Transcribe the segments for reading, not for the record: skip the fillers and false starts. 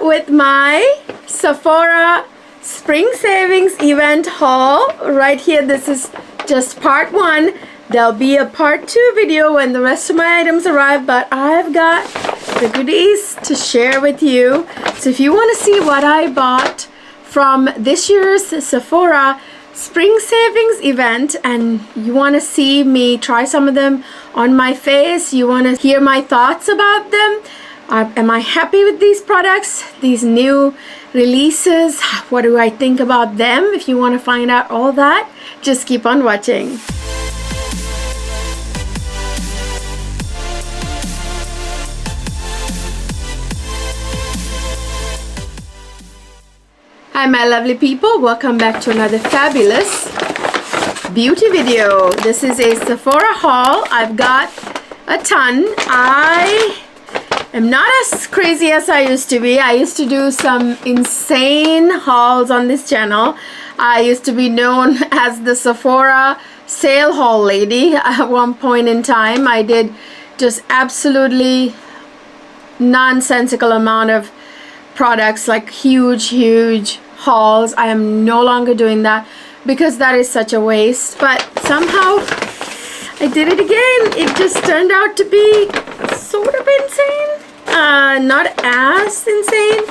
with my Sephora Spring Savings event haul right here. This is just part one. There'll be a part two video when the rest of my items arrive, but I've got the goodies to share with you. So if you want to see what I bought from this year's Sephora Spring Savings event and you want to see me try some of them on my face, you want to hear my thoughts about them, am I happy with these products, these new releases, what do I think about them? If you want to find out all that, just keep on watching. Hi my lovely people, welcome back to another fabulous beauty video. This is a Sephora haul. I've got a ton. I am not as crazy as I used to be. I used to do some insane hauls on this channel. I used to be known as the Sephora sale haul lady at one point in time. I did just absolutely nonsensical amount of products, like huge hauls. I am no longer doing that because that is such a waste, but somehow I did it again. It just turned out to be sort of insane. Not as insane,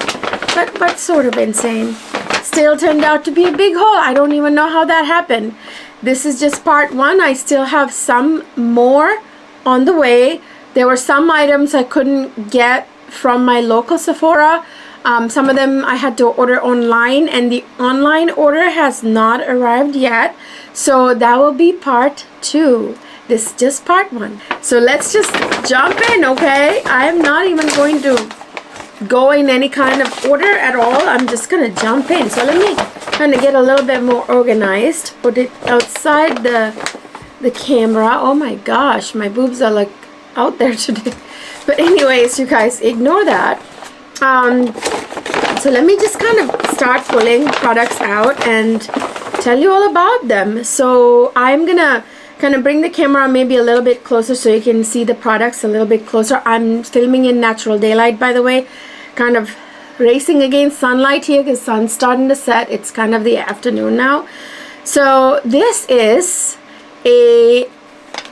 but sort of insane. Still turned out to be a big haul. I don't even know how that happened. This is just part one. I still have some more on the way. There were some items I couldn't get from my local Sephora. Some of them I had to order online, and the online order has not arrived yet, so that will be part two. This is just part one, so let's just jump in. Okay, I'm not even going to go in any kind of order at all. I'm just gonna jump in. So let me kind of get a little bit more organized, put it outside the camera. Oh my gosh, my boobs are like out there today. But anyways, you guys, ignore that. So let me just kind of start pulling products out and tell you all about them. So I'm gonna kind of bring the camera maybe a little bit closer so you can see the products a little bit closer. I'm filming in natural daylight, by the way, kind of racing against sunlight here because sun's starting to set. It's kind of the afternoon now. So this is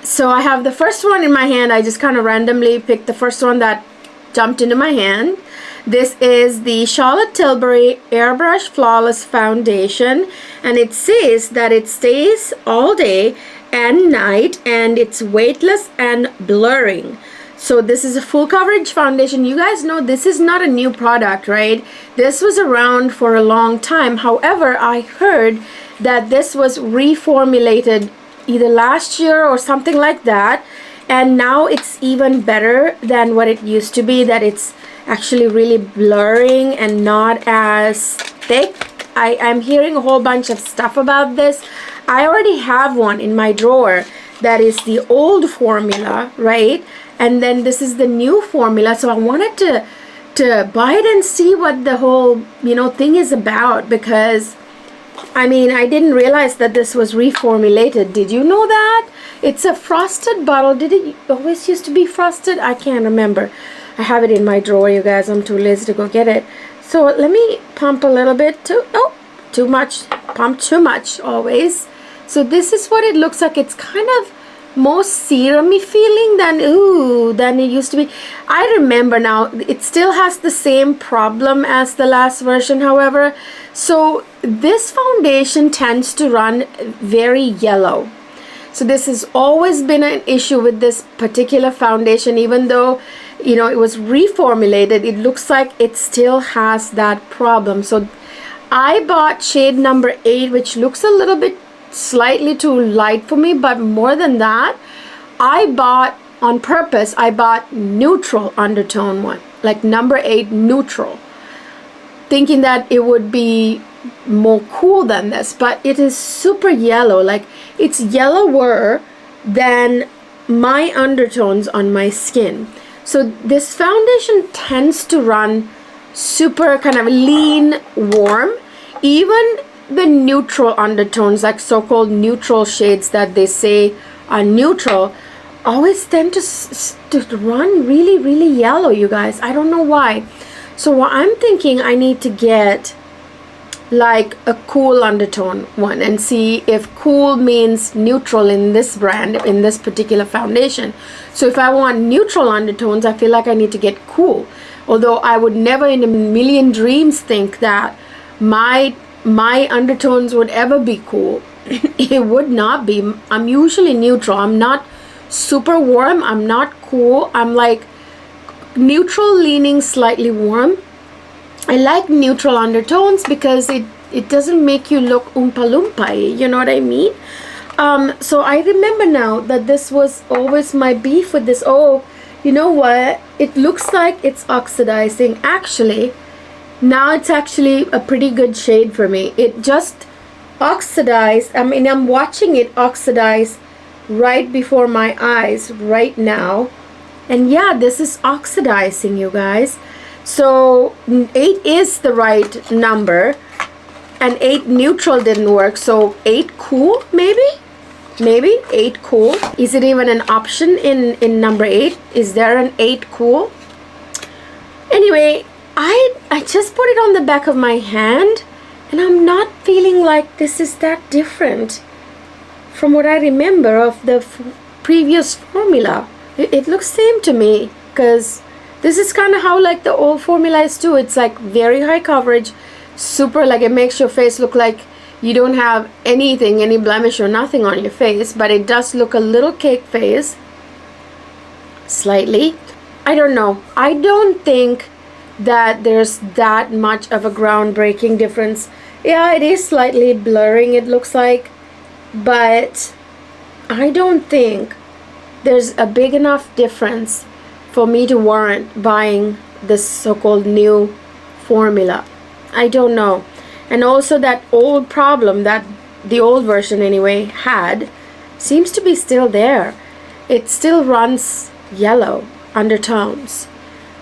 so I have the first one in my hand. I just kind of randomly picked the first one that jumped into my hand. This is the Charlotte Tilbury Airbrush Flawless Foundation, and it says that it stays all day and night and it's weightless and blurring. So this is a full coverage foundation. You guys know this is not a new product, right? This was around for a long time. However, I heard that this was reformulated either last year or something like that, and now it's even better than what it used to be, that it's actually really blurring and not as thick. I'm hearing a whole bunch of stuff about this. I already have one in my drawer that is the old formula, right? And then this is the new formula. So I wanted to buy it and see what the whole thing is about, because I mean, I didn't realize that this was reformulated. Did you know that? It's a frosted bottle. Did it always used to be frosted? I can't remember. I have it in my drawer, you guys. I'm too lazy to go get it. So let me pump a little bit. Too much. Pump too much always. So this is what it looks like. It's kind of more serum-y feeling than it used to be. I remember now. It still has the same problem as the last version, however. So this foundation tends to run very yellow. So this has always been an issue with this particular foundation. Even though it was reformulated, it looks like it still has that problem. So I bought shade number 8, which looks a little bit slightly too light for me, but more than that, I bought on purpose, I bought neutral undertone one, like number 8 neutral, thinking that it would be more cool than this, but it is super yellow. Like, it's yellower than my undertones on my skin. So this foundation tends to run super kind of lean, warm. Even the neutral undertones, like so-called neutral shades that they say are neutral, always tend to run really yellow, you guys. I don't know why. So what I'm thinking, I need to get like a cool undertone one and see if cool means neutral in this brand, in this particular foundation. So if I want neutral undertones, I feel like I need to get cool. Although I would never in a million dreams think that my undertones would ever be cool. It would not be. I'm usually neutral. I'm not super warm. I'm not cool. I'm like neutral leaning slightly warm. I like neutral undertones because it doesn't make you look oompa loompa, you know what I mean? So I remember now that this was always my beef with this. Oh, you know what? It looks like it's oxidizing. Actually, now it's actually a pretty good shade for me. It just oxidized. I mean, I'm watching it oxidize right before my eyes right now. And yeah, this is oxidizing, you guys. So 8 is the right number, and 8 neutral didn't work, so 8 cool, maybe 8 cool. Is it even an option in number 8? Is there an 8 cool? Anyway, I just put it on the back of my hand, and I'm not feeling like this is that different from what I remember of the previous formula. It looks same to me, because this is kind of how like the old formula is too. It's like very high coverage, super, like it makes your face look like you don't have anything, any blemish or nothing on your face, but it does look a little cake face, slightly. I don't know. I don't think that there's that much of a groundbreaking difference. Yeah, it is slightly blurring, it looks like, but I don't think there's a big enough difference for me to warrant buying this so-called new formula. I don't know. And also that old problem that the old version anyway had seems to be still there. It still runs yellow undertones.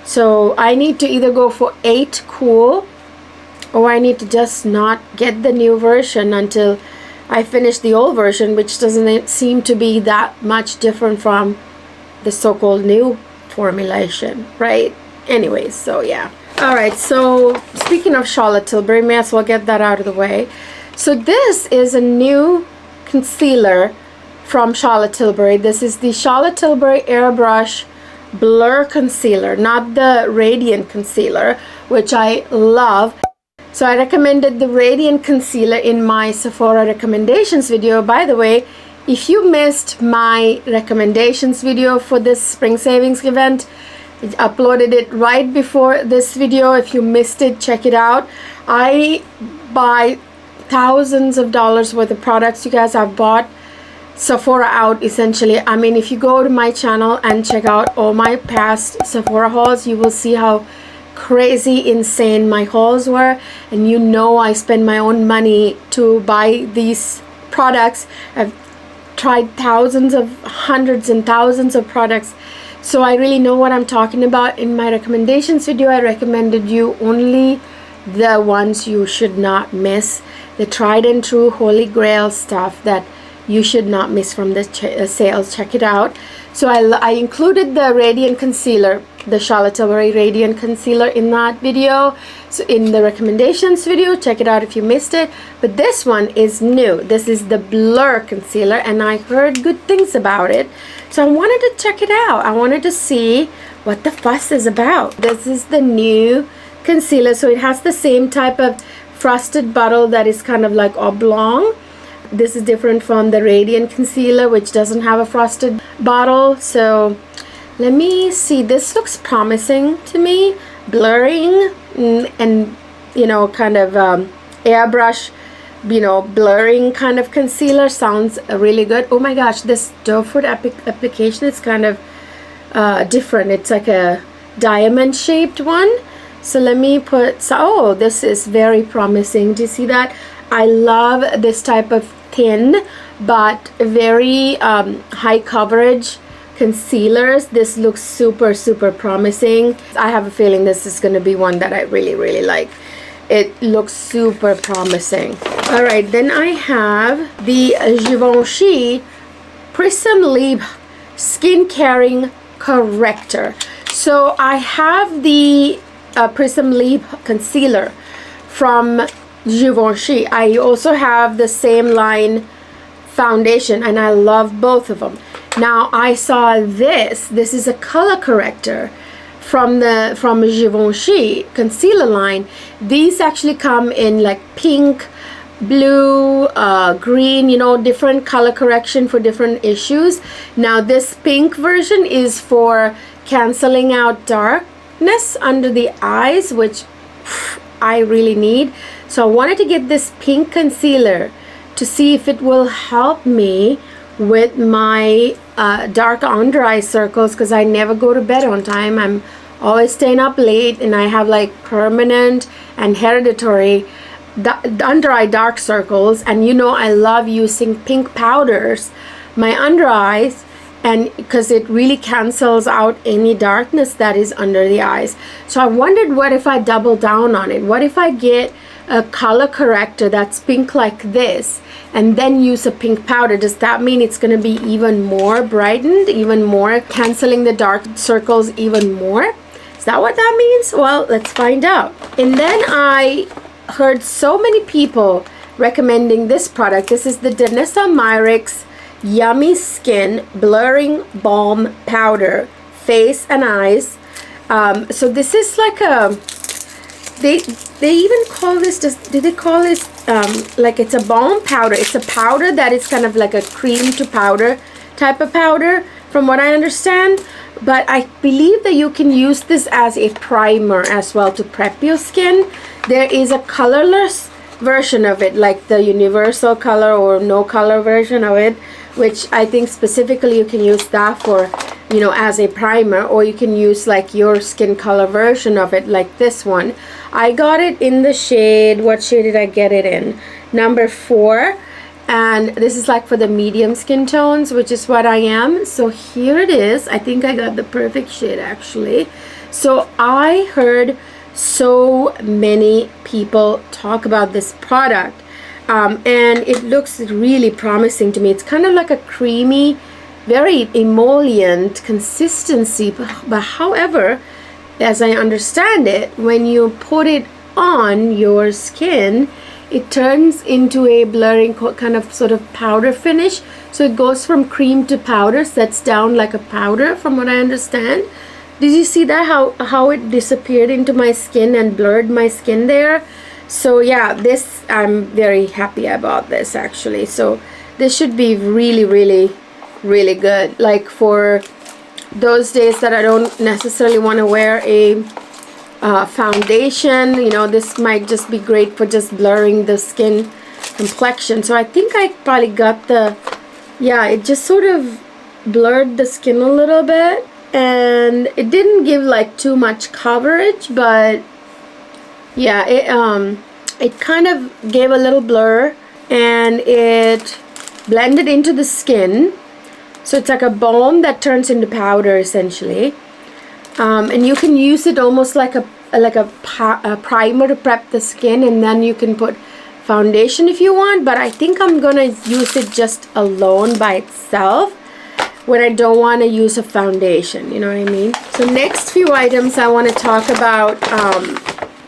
So I need to either go for 8 cool, or I need to just not get the new version until I finish the old version, which doesn't seem to be that much different from the so-called new formulation, right? Anyways, so yeah. All right, so speaking of Charlotte Tilbury, may as well get that out of the way. So this is a new concealer from Charlotte Tilbury. This is the Charlotte Tilbury Airbrush Blur Concealer, not the Radiant Concealer, which I love. So I recommended the Radiant Concealer in my Sephora recommendations video. By the way, if you missed my recommendations video for this spring savings event, I uploaded it right before this video. If you missed it, check it out. I buy thousands of dollars worth of products, you guys. I've bought Sephora out essentially. I mean, if you go to my channel and check out all my past Sephora hauls, you will see how crazy insane my hauls were, and you know I spend my own money to buy these products. I've tried hundreds and thousands of products, so I really know what I'm talking about. In my recommendations video, I recommended you only the ones you should not miss, the tried and true holy grail stuff that you should not miss from the sales. Check it out. So I included the Radiant Concealer, the Charlotte Tilbury Radiant Concealer, in that video. So in the recommendations video, check it out if you missed it. But this one is new. This is the Blur Concealer, and I heard good things about it. So I wanted to check it out. I wanted to see what the fuss is about. This is the new concealer. So it has the same type of frosted bottle that is kind of like oblong. This is different from the Radiant Concealer, which doesn't have a frosted bottle. So let me see. This looks promising to me. Blurring and, you know, kind of airbrush, you know, blurring kind of concealer sounds really good. Oh my gosh, this doe foot application is kind of different. It's like a diamond shaped one. So let me put, oh, this is very promising. Do you see that? I love this type of thin but very high coverage concealers. This looks super promising. I have a feeling this is going to be one that I really like. It looks super promising. All right, then I have the Givenchy Prism Libre Skin Caring Corrector. So I have the Prism Leap Concealer from Givenchy. I also have the same line foundation, and I love both of them. Now I saw this is a color corrector from Givenchy concealer line. These actually come in like pink, blue, green, you know, different color correction for different issues. Now this pink version is for canceling out darkness under the eyes, which I really need. So I wanted to get this pink concealer to see if it will help me with my dark under eye circles, because I never go to bed on time. I'm always staying up late, and I have like permanent and hereditary under eye dark circles. And you know, I love using pink powders my under eyes, and because it really cancels out any darkness that is under the eyes. So I wondered, what if I double down on it? What if I get a color corrector that's pink like this, and then use a pink powder? Does that mean it's going to be even more brightened, even more canceling the dark circles even more? Is that what that means? Well, let's find out. And then I heard so many people recommending this product. This is the Danessa Myricks Yummy Skin Blurring Balm Powder, face and eyes. So this is like a, they even call this, did they call this like, it's a balm powder. It's a powder that is kind of like a cream to powder type of powder, from what I understand. But I believe that you can use this as a primer as well to prep your skin. There is a colorless version of it, like the universal color or no color version of it, which I think specifically you can use that for, you know, as a primer, or you can use like your skin color version of it, like this one. I got it in the shade, what shade did I get it in? Number 4. And this is like for the medium skin tones, which is what I am. So here it is. I think I got the perfect shade actually. So I heard so many people talk about this product, and it looks really promising to me. It's kind of like a creamy, very emollient consistency, but however, as I understand it, when you put it on your skin, it turns into a blurring kind of sort of powder finish. So it goes from cream to powder, sets down like a powder, from what I understand. Did you see that, how it disappeared into my skin and blurred my skin there? So yeah, this, I'm very happy about this actually. So this should be really, really, really good, like for those days that I don't necessarily want to wear a foundation. You know, this might just be great for just blurring the skin complexion. So I think I probably got the, yeah, it just sort of blurred the skin a little bit, and it didn't give like too much coverage, but yeah, it kind of gave a little blur, and it blended into the skin. So it's like a balm that turns into powder essentially. And you can use it almost like a primer to prep the skin, and then you can put foundation if you want. But I think I'm gonna use it just alone by itself when I don't want to use a foundation, you know what I mean? So next few items I want to talk about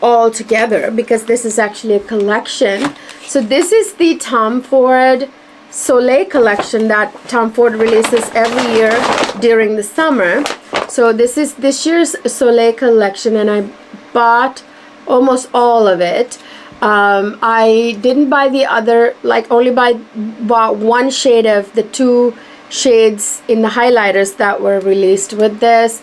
all together, because this is actually a collection. So this is the Tom Ford Soleil collection that Tom Ford releases every year during the summer. So this is this year's Soleil collection, and I bought almost all of it. I didn't buy the other, like only bought one shade of the 2 shades in the highlighters that were released with this.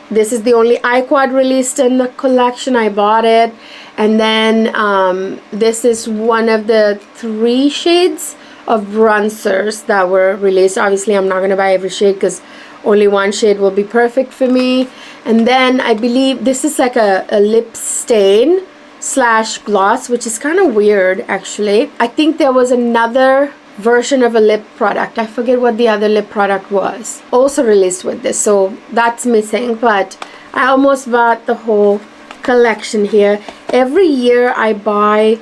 This is the only eye quad released in the collection. I bought it. And then this is one of the 3 shades of bronzers that were released. Obviously I'm not going to buy every shade because only one shade will be perfect for me. And then I believe this is like a lip stain / gloss, which is kind of weird actually. I think there was another version of a lip product, I forget what the other lip product was, also released with this, so that's missing. But I almost bought the whole collection here. Every year I buy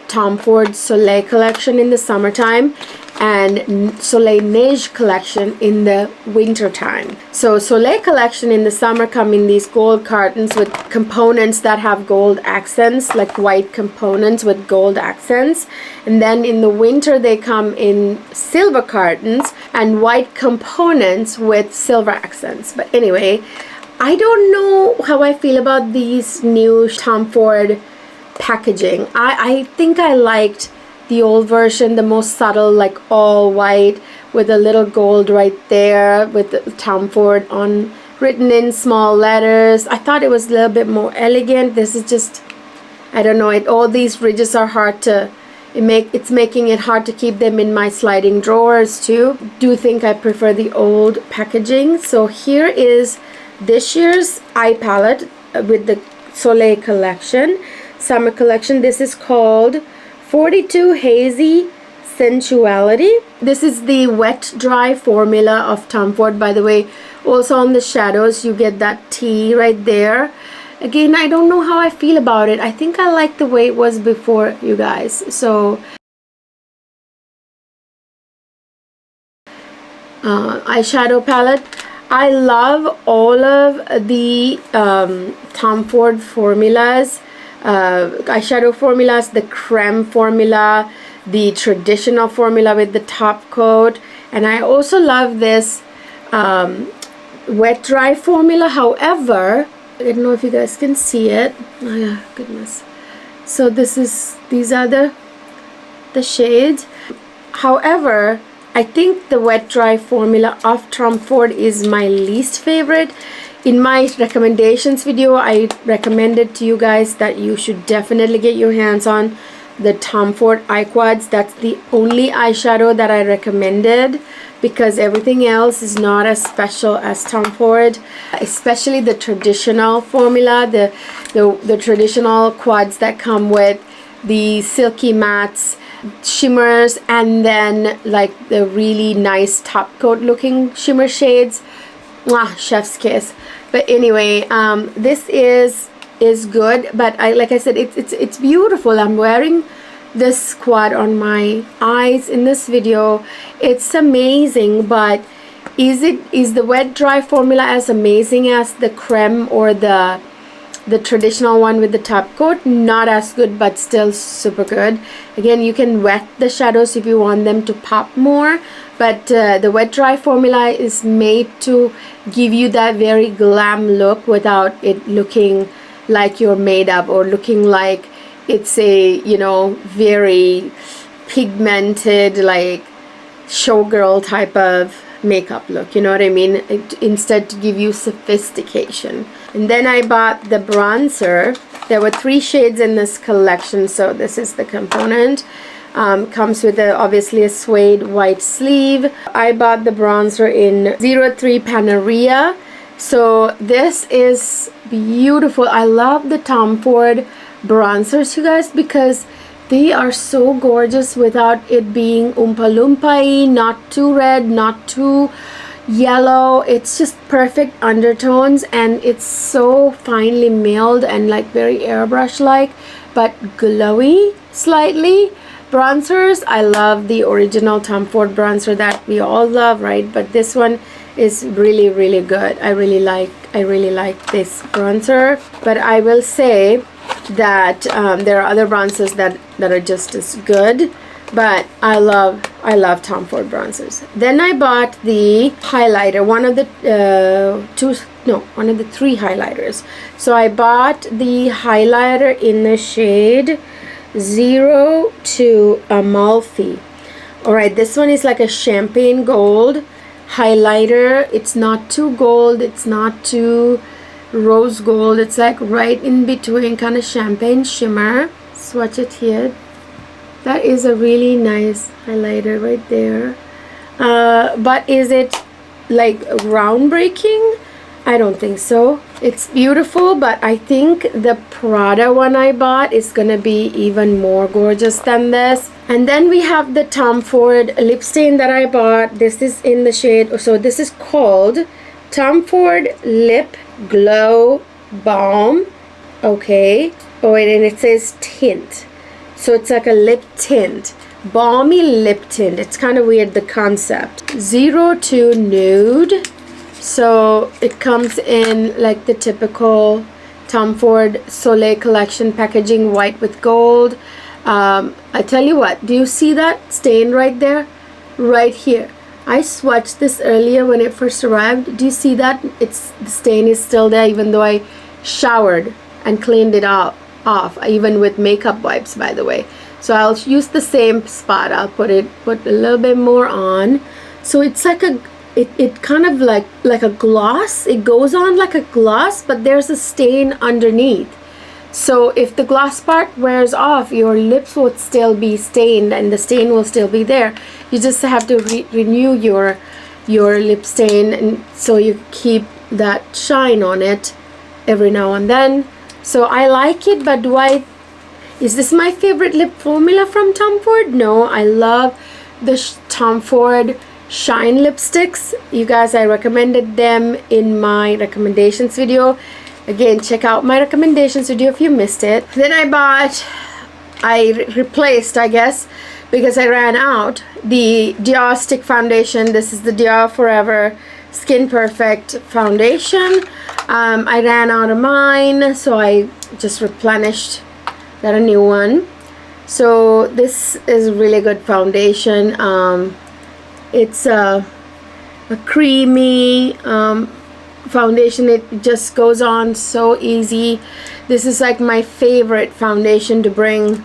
Tom Ford Soleil collection in the summertime, and Soleil Neige collection in the winter time. So Soleil collection in the summer come in these gold cartons with components that have gold accents, like white components with gold accents. And then in the winter they come in silver cartons and white components with silver accents. But anyway, I don't know how I feel about these new Tom Ford packaging. I think I liked the old version, the most subtle, like all white with a little gold right there with the Tom Ford on written in small letters. I thought it was a little bit more elegant. This is just, I don't know, all these ridges are hard to it's making it hard to keep them in my sliding drawers too. Do think I prefer the old packaging. So here is this year's eye palette with the Soleil collection, summer collection. This is called 42 Hazy Sensuality. This is the wet dry formula of Tom Ford, by the way. Also on the shadows you get that T right there. Again, I don't know how I feel about it. I think I like the way it was before, you guys. So eyeshadow palette. I love all of the Tom Ford formulas. Eyeshadow formulas, the creme formula, the traditional formula with the top coat, and I also love this wet dry formula. However, I don't know if you guys can see it. Oh yeah, goodness. So these are the shades. However, I think the wet dry formula of Tom Ford is my least favorite. In my recommendations video, I recommended to you guys that you should definitely get your hands on the Tom Ford eye quads. That's the only eyeshadow that I recommended because everything else is not as special as Tom Ford, especially the traditional formula, the traditional quads that come with the silky mattes, shimmers, and then like the really nice top coat looking shimmer shades. Mwah, chef's kiss. But anyway, this is good, but like I said, it's beautiful. I'm wearing this quad on my eyes in this video. It's amazing, but is the wet dry formula as amazing as the creme or the traditional one with the top coat? Not as good, but still super good. Again, you can wet the shadows if you want them to pop more, but the wet dry formula is made to give you that very glam look without it looking like you're made up or looking like it's a, you know, very pigmented, like showgirl type of makeup look, you know what I mean? Instead, to give you sophistication. And then I bought the bronzer. There were 3 shades in this collection, so this is the component. Comes with obviously a suede white sleeve. I bought the bronzer in 03 Paneria. So this is beautiful. I love the Tom Ford bronzers, you guys, because they are so gorgeous without it being Oompa Loompa-y, not too red, not too yellow. It's just perfect undertones, and it's so finely milled and like very airbrush like, but glowy slightly. Bronzers, I love the original Tom Ford bronzer that we all love, right? But this one is really, really good. I really like this bronzer. But I will say that there are other bronzers that are just as good, but I love Tom Ford bronzers. Then I bought the highlighter, one of the 3 highlighters. So I bought the highlighter in the shade 02 Amalfi. Alright, this one is like a champagne gold highlighter. It's not too gold, it's not too rose gold, it's like right in between, kind of champagne shimmer. Swatch it here. That is a really nice highlighter right there. But is it like groundbreaking? I don't think so. It's beautiful, but I think the Prada one I bought is gonna be even more gorgeous than this. And then we have the Tom Ford lip stain that I bought. This is in the shade, so this is called Tom Ford Lip Glow Balm. Okay. Oh, and it says tint. So it's like a lip tint. balmy lip tint. It's kind of weird, the concept. 02 Nude. So it comes in like the typical Tom Ford Soleil collection packaging, white with gold. I tell you what, do you see that stain right there? Right here. I swatched this earlier when it first arrived. Do you see that? The stain is still there even though I showered and cleaned it off, even with makeup wipes, by the way. So I'll use the same spot. I'll put a little bit more on. So it's like it kind of like a gloss. It goes on like a gloss, but there's a stain underneath. So if the gloss part wears off, your lips would still be stained and the stain will still be there. You just have to renew your lip stain, and so you keep that shine on it every now and then. So I like it, but is this my favorite lip formula from Tom Ford? No, I love the Tom Ford Shine lipsticks. You guys, I recommended them in my recommendations video. Again, check out my recommendations video if you missed it. Then I replaced, I guess, because I ran out, the Dior stick foundation. This is the Dior Forever Skin Perfect foundation. I ran out of mine, so I just replenished, got a new one. So this is a really good foundation. It's a creamy foundation. It just goes on so easy. This is like my favorite foundation to bring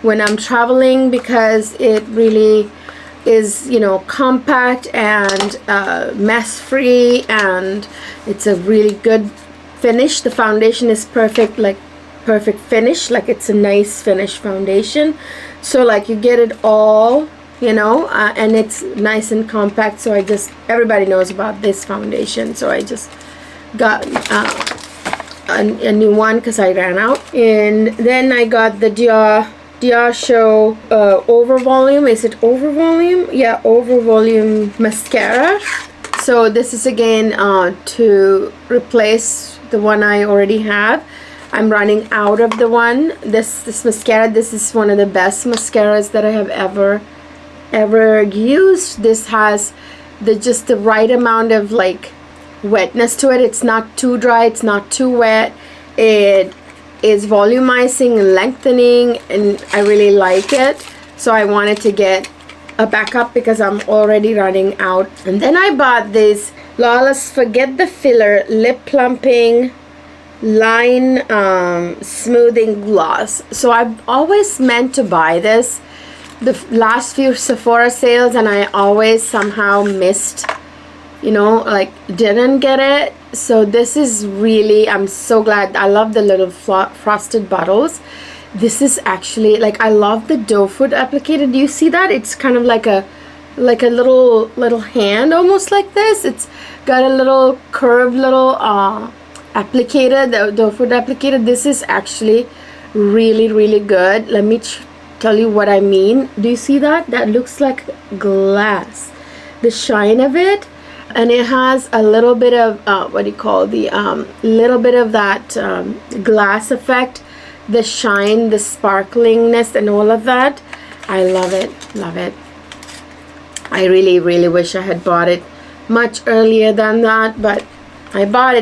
when I'm traveling because it really is, you know, compact and mess free, and it's a really good finish. The foundation is perfect, like perfect finish, like it's a nice finish foundation. So like you get it all, you know, and it's nice and compact. So everybody knows about this foundation, so I just got a new one because I ran out. And then I got the Dior Show Over Volume. Is it Over Volume? Yeah, Over Volume mascara. So this is again to replace the one I already have. I'm running out of the one. This mascara, this is one of the best mascaras that I have ever used. This has just the right amount of like wetness to it. It's not too dry, it's not too wet. It is volumizing and lengthening, and I really like it. So I wanted to get a backup because I'm already running out. And then I bought this Lawless Forget the Filler Lip Plumping Line Smoothing Gloss. So I've always meant to buy this the last few Sephora sales, and I always somehow missed, you know, like didn't get it. So this is really, I'm so glad. I love the little frosted bottles. This is actually like, I love the doe foot applicator. Do you see that? It's kind of like a little hand, almost like this. It's got a little curved little applicator, the doe foot applicator. This is actually really good. Let me tell you what I mean. Do you see that? That looks like glass, the shine of it. And it has a little bit of what do you call the little bit of that glass effect, the shine, the sparklingness, and all of that. I love it, love it. I really wish I had bought it much earlier than that, but I bought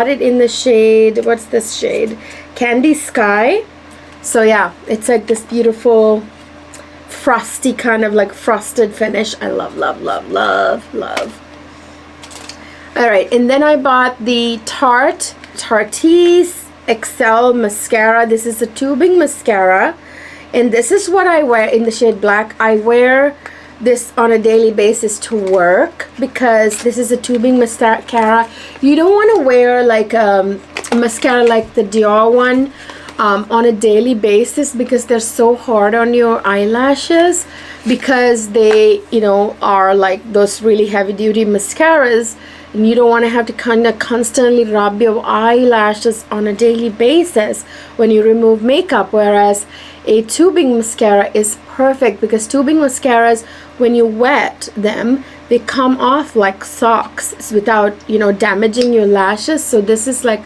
it in the shade, what's this shade? Candy Sky. So yeah, it's like this beautiful frosty kind of like frosted finish. I love. Alright, and then I bought the Tarte's Excel mascara. This is a tubing mascara, and this is what I wear in the shade black. I wear this on a daily basis to work because this is a tubing mascara. You don't want to wear like a mascara like the Dior one on a daily basis because they're so hard on your eyelashes, because they, you know, are like those really heavy duty mascaras, and you don't want to have to kind of constantly rub your eyelashes on a daily basis when you remove makeup. Whereas a tubing mascara is perfect, because tubing mascaras, when you wet them, they come off like socks without, you know, damaging your lashes. So this is like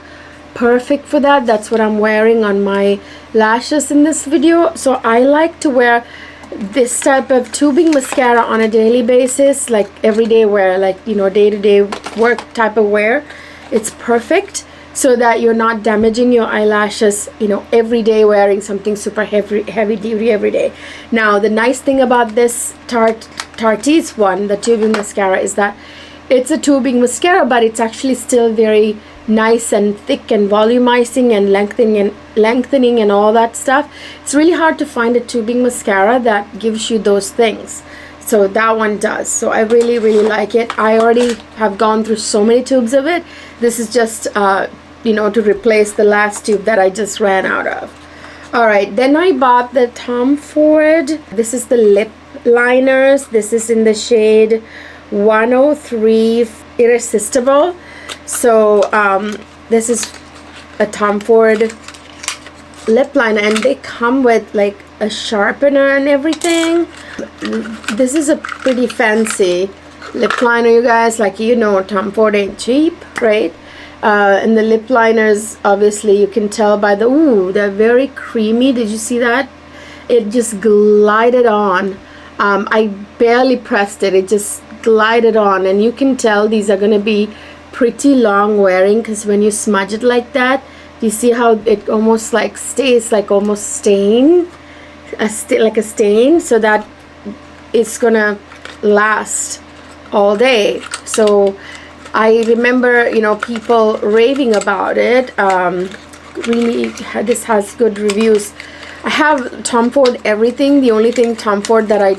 perfect for that. That's what I'm wearing on my lashes in this video. So I like to wear this type of tubing mascara on a daily basis, like everyday wear, like, you know, day-to-day work type of wear, it's perfect, so that you're not damaging your eyelashes, you know, every day wearing something super heavy duty every day. Now, the nice thing about this Tarte's one, the tubing mascara, is that it's a tubing mascara, but it's actually still very nice and thick and volumizing and lengthening and all that stuff. It's really hard to find a tubing mascara that gives you those things. So that one does. So I really, really like it. I already have gone through so many tubes of it. This is just, you know, to replace the last tube that I just ran out of. All right, then I bought the Tom Ford. This is the lip liners. This is in the shade 103 Irresistible. So this is a Tom Ford lip liner, and they come with like a sharpener and everything. This is a pretty fancy lip liner, you guys. Like, you know, Tom Ford ain't cheap, right? And the lip liners, obviously you can tell by the, ooh, they're very creamy. Did you see that? It just glided on. I barely pressed it. It just glided on, and you can tell these are going to be pretty long wearing, because when you smudge it like that, you see how it almost like stays like almost stain, like a stain, so that it's gonna last all day. So I remember, you know, people raving about it. Really, this has good reviews. I have Tom Ford everything. The only thing Tom Ford that I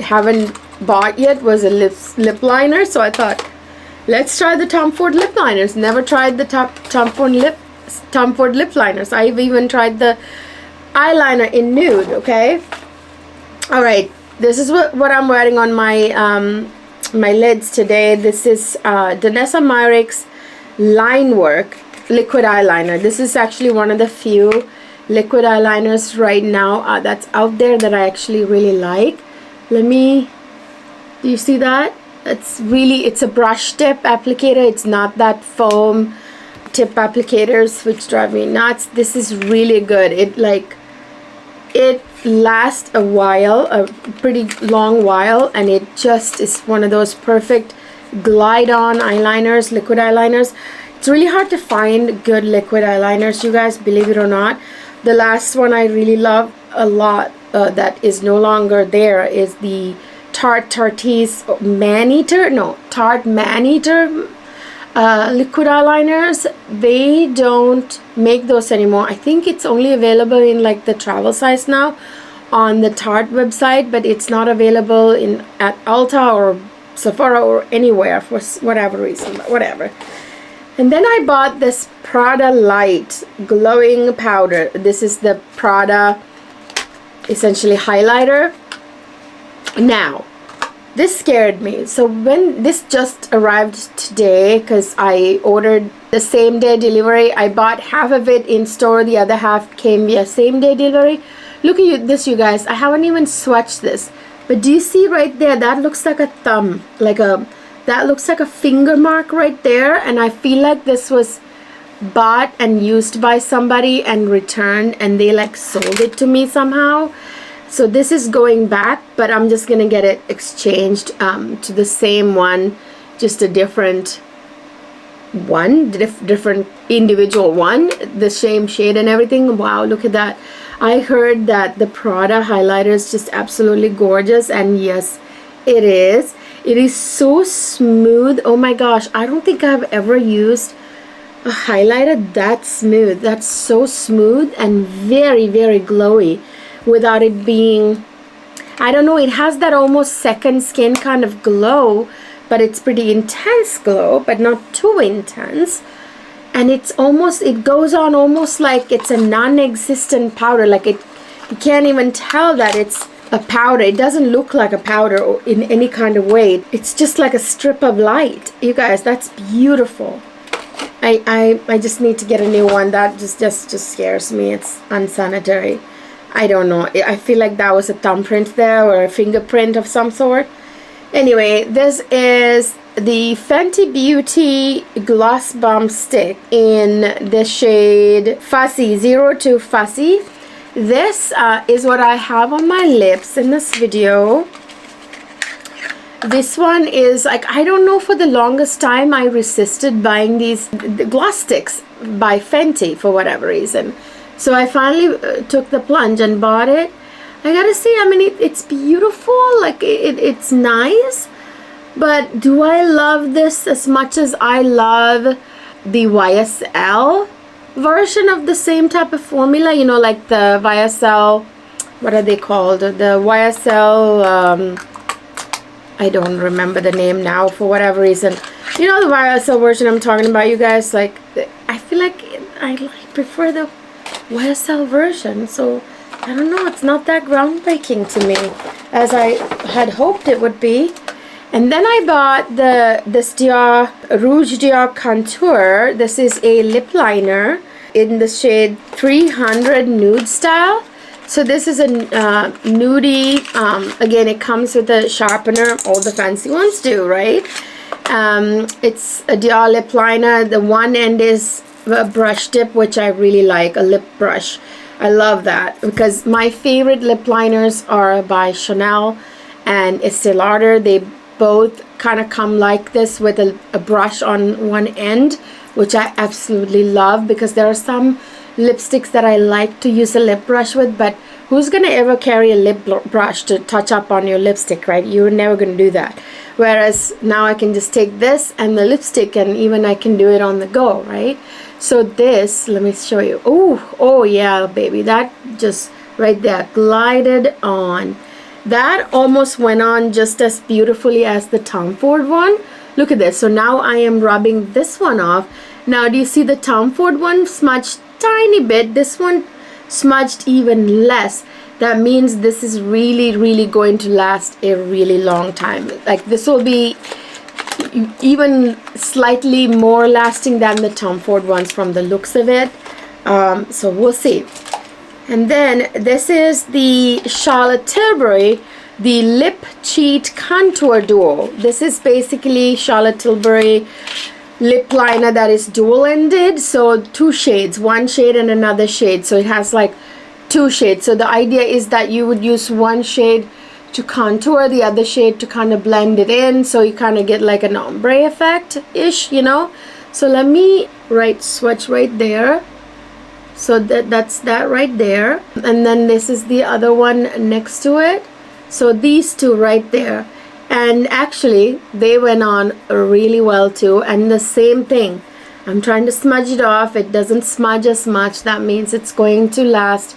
haven't bought yet was a lip liner, so I thought, let's try the Tom Ford lip liners. Never tried the Tom Ford lip liners. I've even tried the eyeliner in nude. Okay. All right. This is what I'm wearing on my my lids today. This is Danessa Myricks Line Work liquid eyeliner. This is actually one of the few liquid eyeliners right now that's out there that I actually really like. Do you see that? It's a brush tip applicator. It's not that foam tip applicators which drive me nuts. This is really good. It lasts a while, a pretty long while, and it just is one of those perfect glide on eyeliners, liquid eyeliners. It's really hard to find good liquid eyeliners, you guys, believe it or not. The last one I really love a lot that is no longer there is the Tarte's Maneater liquid eyeliners. They don't make those anymore. I think it's only available in like the travel size now on the Tarte website, but it's not available at Ulta or Sephora or anywhere for whatever reason, but whatever. And then I bought this Prada Light glowing powder. This is the Prada essentially highlighter. Now, this scared me. So when this just arrived today, because I ordered the same day delivery, I bought half of it in store, the other half came via same day delivery. Look at this, you guys. I haven't even swatched this, but do you see right there? That looks like a thumb, that looks like a finger mark right there. And I feel like this was bought and used by somebody and returned, and they like sold it to me somehow. So this is going back, but I'm just gonna get it exchanged to the same one, just a different one, different individual one, the same shade and everything. Wow, look at that. I heard that the Prada highlighter is just absolutely gorgeous, and yes, it is. It is so smooth. Oh my gosh, I don't think I've ever used a highlighter that smooth. That's so smooth and very, very glowy without it being, I don't know, it has that almost second skin kind of glow, but it's pretty intense glow, but not too intense. And it's almost, it goes on almost like it's a non-existent powder. Like you can't even tell that it's a powder. It doesn't look like a powder or in any kind of way. It's just like a strip of light. You guys, that's beautiful. I just need to get a new one. That just scares me. It's unsanitary. I don't know. I feel like that was a thumbprint there or a fingerprint of some sort. Anyway, this is the Fenty Beauty Gloss Bomb Stick in the shade Fussy, 02 Fussy. This is what I have on my lips in this video. This one is like, I don't know, for the longest time I resisted buying the gloss sticks by Fenty for whatever reason. So I finally took the plunge and bought it. I gotta say, I mean, it's beautiful, like it's nice, but do I love this as much as I love the YSL version of the same type of formula? You know, like the YSL, what are they called? The YSL, I don't remember the name now for whatever reason. You know, the YSL version I'm talking about, you guys. Like, I feel like I prefer the YSL version. So I don't know, it's not that groundbreaking to me as I had hoped it would be. And then I bought this Dior Rouge Dior Contour. This is a lip liner in the shade 300 Nude Style. So this is a nudie, again, it comes with a sharpener, all the fancy ones do, right? It's a Dior lip liner. The one end is a brush tip, which I really like, a lip brush. I love that because my favorite lip liners are by Chanel and Estee Lauder. They both kind of come like this with a brush on one end, which I absolutely love because there are some lipsticks that I like to use a lip brush with, but who's gonna ever carry a lip brush to touch up on your lipstick, right? You're never gonna do that. Whereas now I can just take this and the lipstick, and even I can do it on the go, right? So this, let me show you. Oh yeah, baby, that just right there glided on. That almost went on just as beautifully as the Tom Ford one. Look at this. So now I am rubbing this one off. Now do you see the Tom Ford one smudged tiny bit? This one smudged even less. That means this is really going to last a really long time. Like, this will be even slightly more lasting than the Tom Ford ones from the looks of it. So we'll see. And then this is the Charlotte Tilbury, the Lip Cheat Contour Duo. This is basically Charlotte Tilbury lip liner that is dual ended, so two shades, one shade and another shade, so it has like two shades. So the idea is that you would use one shade to contour, the other shade to kind of blend it in, so you kind of get like an ombre effect ish, you know. So let me swatch right there. So that's that right there, and then this is the other one next to it. So these two right there, and actually they went on really well too. And the same thing, I'm trying to smudge it off. It doesn't smudge as much. That means it's going to last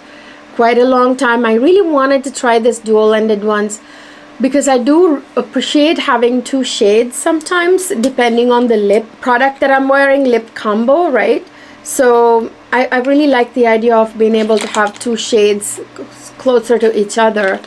quite a long time. I really wanted to try this dual ended ones because I do appreciate having two shades sometimes depending on the lip product that I'm wearing, lip combo, right? So I really like the idea of being able to have two shades closer to each other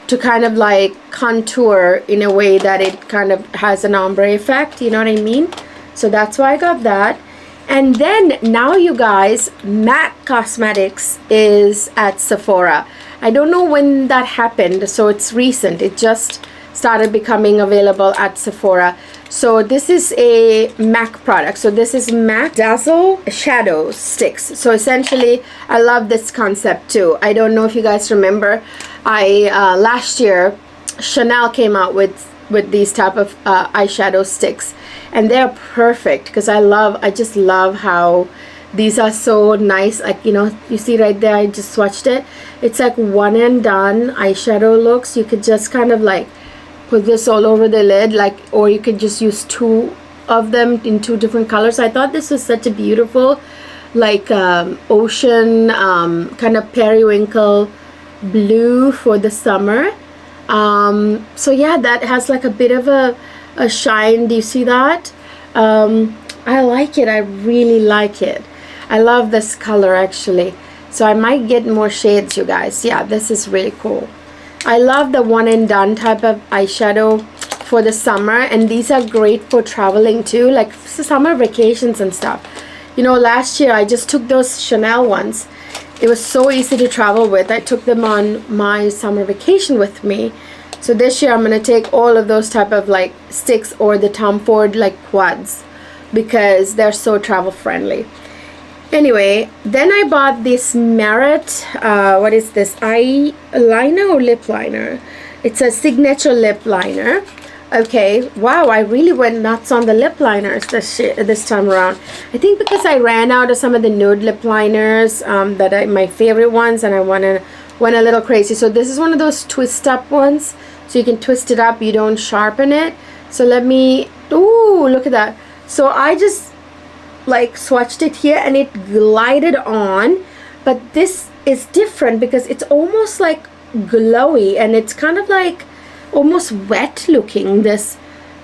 to kind of like contour in a way that it kind of has an ombre effect, you know what I mean? So that's why I got that. And then now, you guys, MAC Cosmetics is at Sephora. I don't know when that happened, so it's recent. It just started becoming available at Sephora. So this is a MAC product. So this is MAC Dazzle Shadow Sticks. So essentially, I love this concept too. I don't know if you guys remember, last year Chanel came out with these type of eyeshadow sticks, and they're perfect because I just love how these are so nice. Like, you know, you see right there, I just swatched it. It's like one and done eyeshadow looks. You could just kind of like put this all over the lid, like, or you could just use two of them in two different colors. I thought this was such a beautiful, like, ocean kind of periwinkle blue for the summer. So yeah, that has like a bit of a shine. Do you see that? I like it. I really like it. I love this color actually. So I might get more shades, you guys. Yeah, this is really cool. I love the one and done type of eyeshadow for the summer, and these are great for traveling too, like summer vacations and stuff. You know, last year I just took those Chanel ones. It was so easy to travel with. I took them on my summer vacation with me. So this year I'm going to take all of those type of like sticks or the Tom Ford like quads because they're so travel friendly. Anyway, then I bought this Merit, what is this, eyeliner or lip liner? It's a signature lip liner. Okay, wow, I really went nuts on the lip liners this time around. I think because I ran out of some of the nude lip liners, my favorite ones, and I went a little crazy. So this is one of those twist up ones. So you can twist it up, you don't sharpen it. So let me, ooh, look at that. So I just like swatched it here and it glided on. But this is different because it's almost like glowy and it's kind of like almost wet looking, this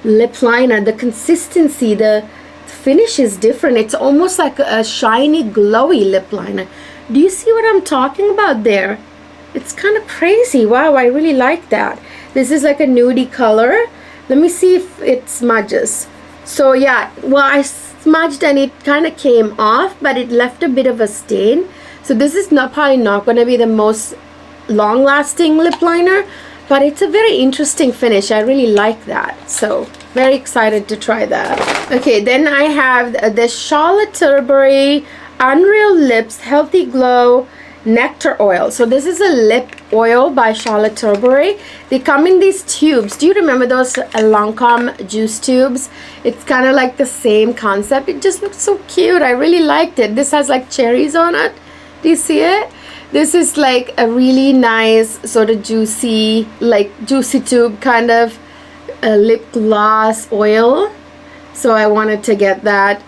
lip liner. The consistency, the finish is different. It's almost like a shiny glowy lip liner. Do you see what I'm talking about there? It's kind of crazy. Wow, I really like that. This is like a nudie color. Let me see if it smudges. So yeah, well, I smudged and it kind of came off, but it left a bit of a stain. So this is probably not going to be the most long lasting lip liner, but it's a very interesting finish. I really like that. So very excited to try that. Okay, then I have the Charlotte Tilbury Unreal Lips Healthy Glow Nectar Oil. So this is a lip oil by Charlotte Tilbury. They come in these tubes. Do you remember those Lancome juice tubes? It's kind of like the same concept. It just looks so cute. I really liked it. This has like cherries on it. Do you see it? This is like a really nice sort of juicy, like juicy tube kind of lip gloss oil. So I wanted to get that.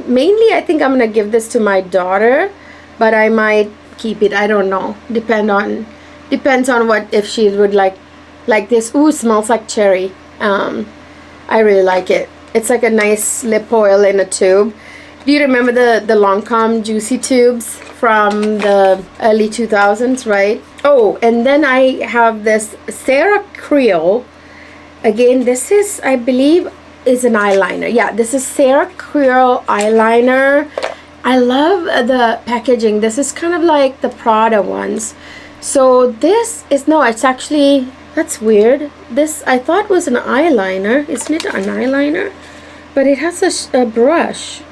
Mainly I think I'm gonna give this to my daughter, but I might keep it. I don't know. Depends on what, if she would like this. Ooh, smells like cherry. I really like it. It's like a nice lip oil in a tube. Do you remember the Lancome juicy tubes from the early 2000s, right? Oh, and then I have this Sarah Creel. Again, this is, I believe, is an eyeliner. Yeah, this is Sarah Creel eyeliner. I love the packaging. This is kind of like the Prada ones. So this is, no, it's actually, that's weird. This I thought was an eyeliner. Isn't it an eyeliner? But it has a brush.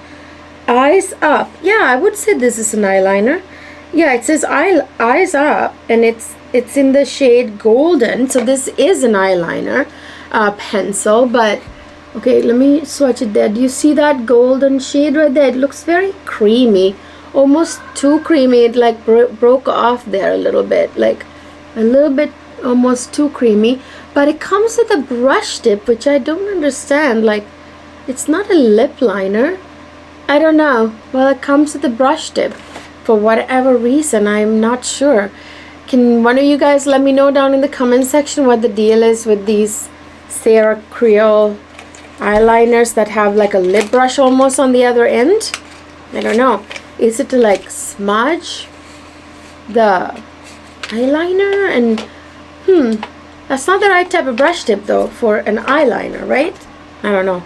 Eyes Up. Yeah, I would say this is an eyeliner. Yeah, it says Eyes Up, and it's in the shade Golden. So this is an eyeliner pencil, but okay, let me swatch it there. Do you see that golden shade right there? It looks very creamy, almost too creamy. It like broke off there a little bit, like a little bit almost too creamy. But it comes with a brush tip, which I don't understand. Like, it's not a lip liner. I don't know. Well, it comes with a brush tip for whatever reason. I'm not sure. Can one of you guys let me know down in the comment section what the deal is with these Sarah Creel eyeliners that have like a lip brush almost on the other end? I don't know. Is it to like smudge the eyeliner? And that's not the right type of brush tip though for an eyeliner, right? I don't know.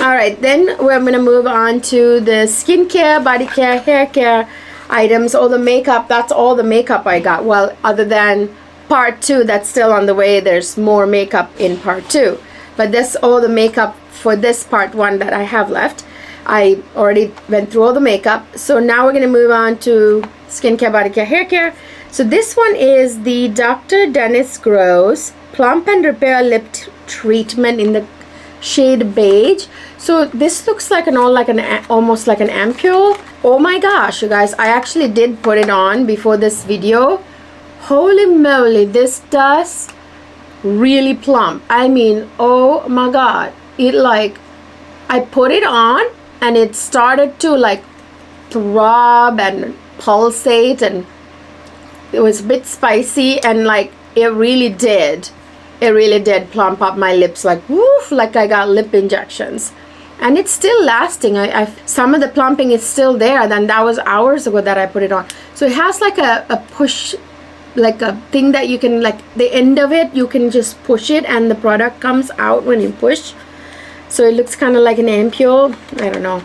Alright, then we're going to move on to the skincare, body care, hair care items. All the makeup, that's all the makeup I got. Well, other than part 2 that's still on the way, there's more makeup in part 2. But that's all the makeup for this part 1 that I have left. I already went through all the makeup. So now we're going to move on to skincare, body care, hair care. So this one is the Dr. Dennis Gross Plump and Repair Lip Treatment in the shade beige. So this looks like almost like an ampule. Oh my gosh, you guys, I actually did put it on before this video. Holy moly, this does really plump. I mean, oh my god, it like, I put it on and it started to like throb and pulsate, and it was a bit spicy, and like it really did plump up my lips, like woof, like I got lip injections. And it's still lasting. Some of the plumping is still there. Then that was hours ago that I put it on. So it has like a push, like a thing that you can, like the end of it, you can just push it and the product comes out when you push. So it looks kind of like an ampule. I don't know.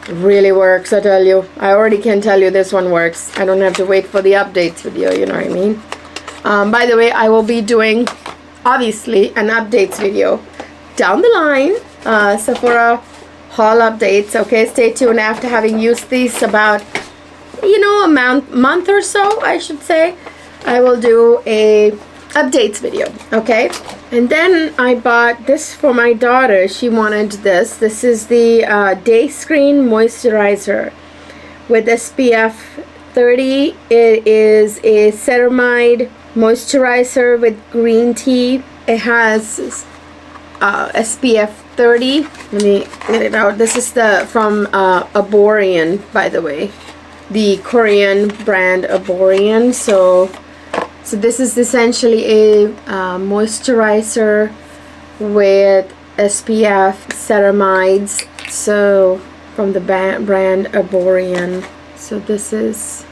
It really works, I tell you. I already can tell you this one works. I don't have to wait for the updates video, you know what I mean? By the way, I will be doing, obviously, an updates video down the line. Sephora haul updates. Okay, stay tuned. After having used these about, you know, a month or so, I should say, I will do a updates video. Okay, and then I bought this for my daughter. She wanted this. This is the Day Screen Moisturizer with SPF 30. It is a ceramide moisturizer with green tea. It has SPF 30. Let me get it out. This is from Aborian, by the way, the Korean brand Aborian. So this is essentially a moisturizer with SPF ceramides. So from the brand Aborian. So this is,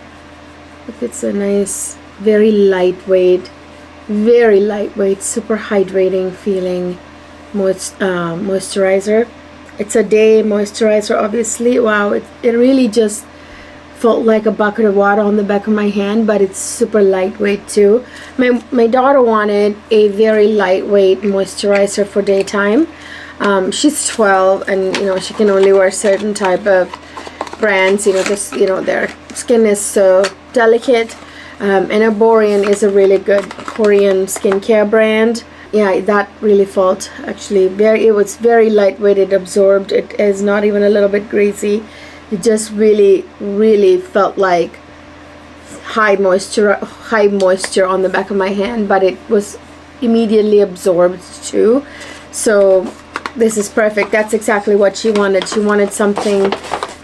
it's a nice, very lightweight, super hydrating feeling moisturizer. It's a day moisturizer, obviously. Wow, it really just felt like a bucket of water on the back of my hand, but it's super lightweight too. My daughter wanted a very lightweight moisturizer for daytime. She's 12, and you know, she can only wear certain type of brands, you know, just, you know, their skin is so delicate. And Aborian is a really good Korean skincare brand. Yeah, that really felt actually it was very lightweight. It absorbed. It is not even a little bit greasy. It just really felt like high moisture on the back of my hand, but it was immediately absorbed too. So this is perfect. That's exactly what she wanted. She wanted something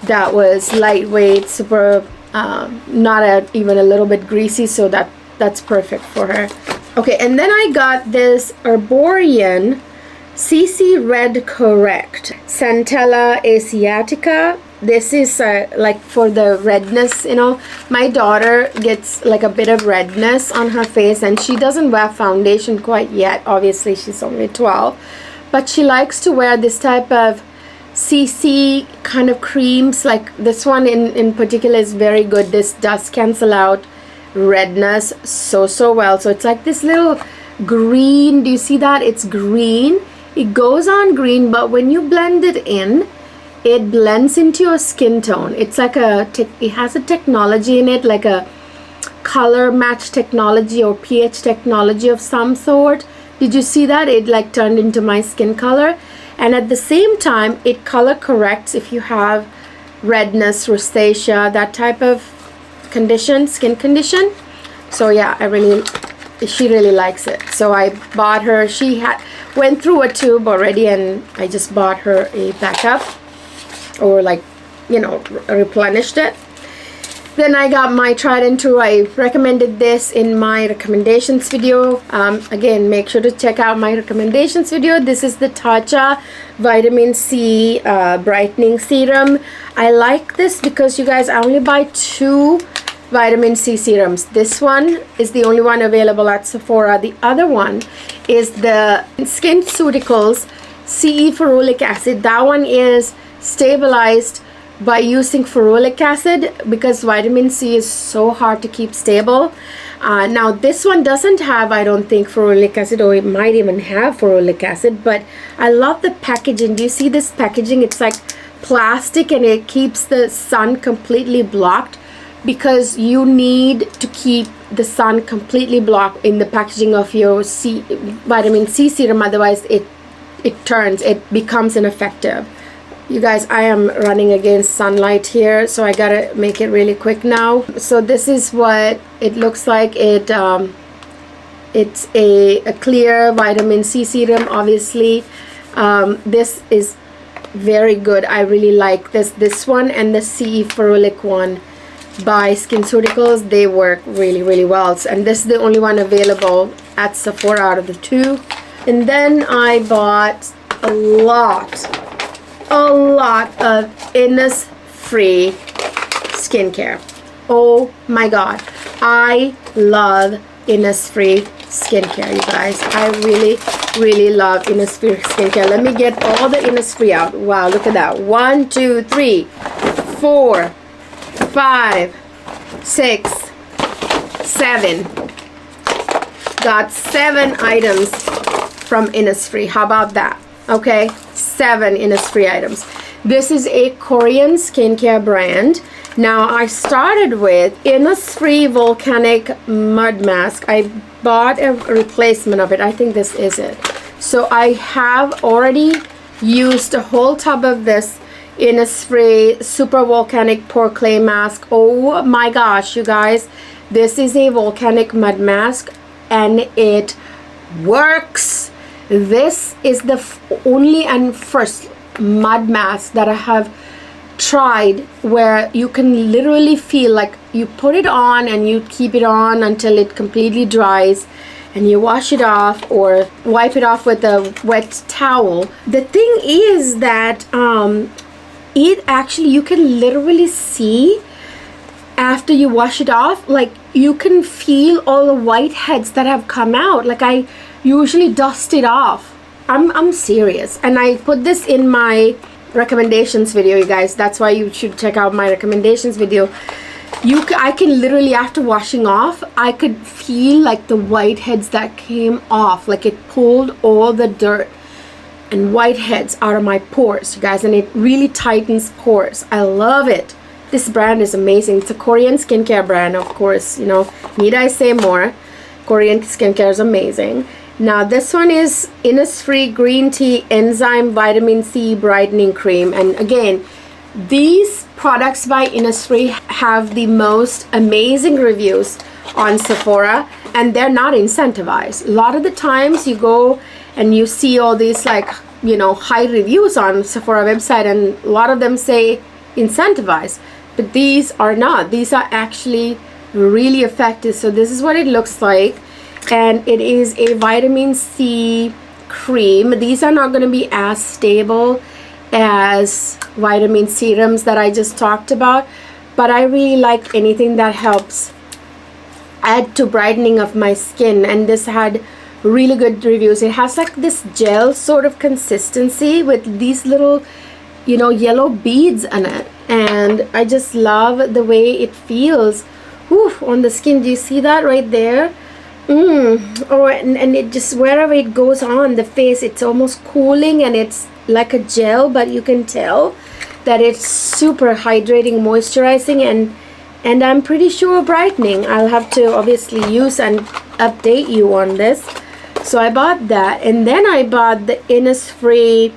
that was lightweight, super, not even a little bit greasy, so that's perfect for her. Okay, and then I got this Arborian CC Red Correct Centella Asiatica. This is like for the redness, you know. My daughter gets like a bit of redness on her face, and she doesn't wear foundation quite yet. Obviously, she's only 12, but she likes to wear this type of CC kind of creams. Like this one in particular is very good. This does cancel out redness so well. So it's like this little green. Do you see that? It's green. It goes on green, but when you blend it in, it blends into your skin tone. It's like it has a technology in it, like a color match technology or pH technology of some sort. Did you see that? It like turned into my skin color, and at the same time it color corrects if you have redness, rosacea, that type of condition, skin condition. So yeah, she really likes it. So I bought her, she went through a tube already, and I just bought her a backup, or like, you know, replenished it. Then I got my tried and true. I recommended this in my recommendations video. Again, make sure to check out my recommendations video. This is the Tatcha Vitamin C Brightening Serum. I like this because, you guys, I only buy 2 vitamin C serums. This one is the only one available at Sephora. The other one is the SkinCeuticals CE Ferulic Acid. That one is stabilized by using ferulic acid, because vitamin C is so hard to keep stable. Now this one doesn't have, I don't think, ferulic acid, or it might even have ferulic acid, but I love the packaging. Do you see this packaging? It's like plastic, and it keeps the sun completely blocked, because you need to keep the sun completely blocked in the packaging of your vitamin C serum. Otherwise it becomes ineffective. You guys, I am running against sunlight here, so I gotta make it really quick now. So this is what it looks like. It's a clear vitamin C serum, obviously. This is very good. I really like this one, and the CE Ferulic one by SkinCeuticals. They work really well, and this is the only one available at Sephora out of the 2. And then I bought a lot of Innisfree skincare. Oh my god, I love Innisfree skincare, you guys. I really love Innisfree skincare. Let me get all the Innisfree out. Wow, look at that. 1 2 3 4 5 6 7. Got 7 items from Innisfree. How about that? Okay, 7 Innisfree items. This is a Korean skincare brand. Now I started with Innisfree Volcanic Mud Mask. I bought a replacement of it. I think this is it. So I have already used a whole tub of this Innisfree Super Volcanic Pore Clay Mask. Oh my gosh, you guys. This is a volcanic mud mask and it works. This is the only and first mud mask that I have tried where you can literally feel like you put it on and you keep it on until it completely dries and you wash it off or wipe it off with a wet towel. The thing is that it actually, you can literally see after you wash it off, like you can feel all the whiteheads that have come out. Like I usually dust it off. I'm serious. And I put this in my recommendations video, you guys. That's why you should check out my recommendations video. I can literally, after washing off, I could feel like the whiteheads that came off. Like it pulled all the dirt and whiteheads out of my pores, you guys. And it really tightens pores. I love it. This brand is amazing. It's a Korean skincare brand, of course. You know, need I say more? Korean skincare is amazing. Now this one is Innisfree Green Tea Enzyme Vitamin C Brightening Cream. And again, these products by Innisfree have the most amazing reviews on Sephora, and they're not incentivized. A lot of the times you go and you see all these, like, you know, high reviews on Sephora website, and a lot of them say incentivized, but these are not. These are actually really effective. So this is what it looks like, and it is a vitamin C cream. These are not going to be as stable as vitamin serums that I just talked about, but I really like anything that helps add to brightening of my skin, and this had really good reviews. It has like this gel sort of consistency with these little, you know, yellow beads in it, and I just love the way it feels on the skin. Do you see that right there? Oh, and it just, wherever it goes on the face, it's almost cooling, and it's like a gel, but you can tell that it's super hydrating, moisturizing, and I'm pretty sure brightening. I'll have to obviously use and update you on this. So I bought that, and then I bought the Innisfree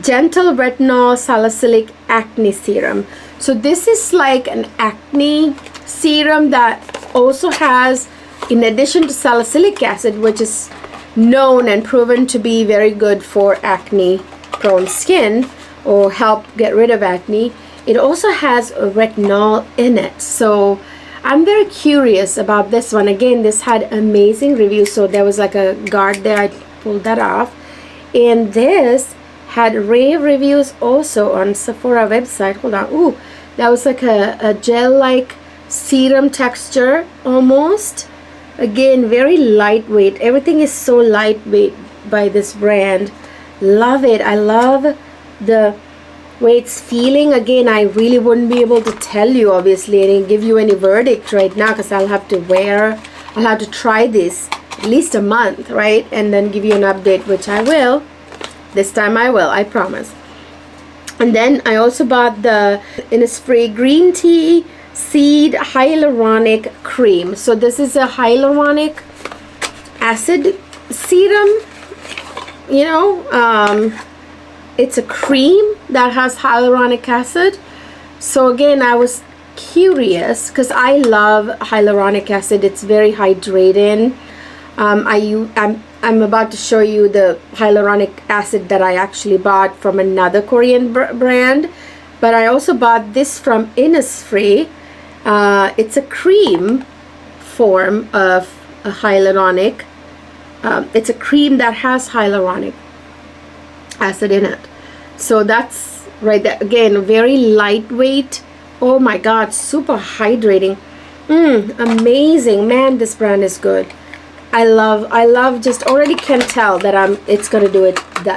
Gentle Retinol Salicylic Acne Serum. So this is like an acne serum that also has, in addition to salicylic acid, which is known and proven to be very good for acne prone skin or help get rid of acne, it also has retinol in it. So I'm very curious about this one. Again, this had amazing reviews, so there was like a guard there. I pulled that off, and this had rave reviews also on Sephora website. Hold on. Ooh, that was like a gel-like serum texture almost. Again, very lightweight. Everything is so lightweight by this brand. Love it. I love the way it's feeling. Again, I really wouldn't be able to tell you, obviously, and give you any verdict right now, because I'll have to try this at least a month, right? And then give you an update, which I will. This time I will, I promise. And then I also bought the Innisfree Green Tea Seed Hyaluronic Cream. So this is a hyaluronic acid serum, you know. It's a cream that has hyaluronic acid. So again, I was curious because I love hyaluronic acid. It's very hydrating. I'm about to show you the hyaluronic acid that I actually bought from another Korean brand, but I also bought this from Innisfree. It's a cream form of a hyaluronic. It's a cream that has hyaluronic acid in it. So that's right there. Again, very lightweight. Oh my god, super hydrating. Amazing. Man, this brand is good. I love, just already can tell that it's gonna do